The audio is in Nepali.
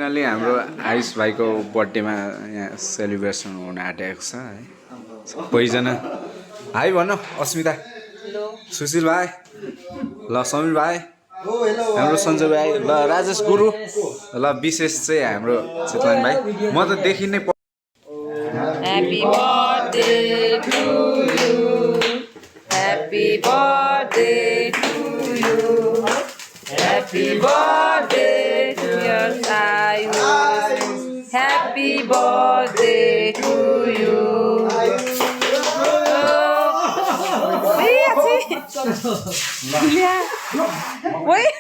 फाइनली हाम्रो आयुष भाइको बर्थडेमा यहाँ सेलिब्रेसन हुन आँटेको छ है सबैजना हाई भन अस्मिता सुशील भाइ ल समीर भाइ हाम्रो सञ्जय भाइ ल राजेश गुरु ल विशेष चाहिँ हाम्रो चेतन भाइ म त देखि नै Happy birthday to you. Happy birthday to you. Happy birthday to your Ayush. Happy birthday to you. Wait.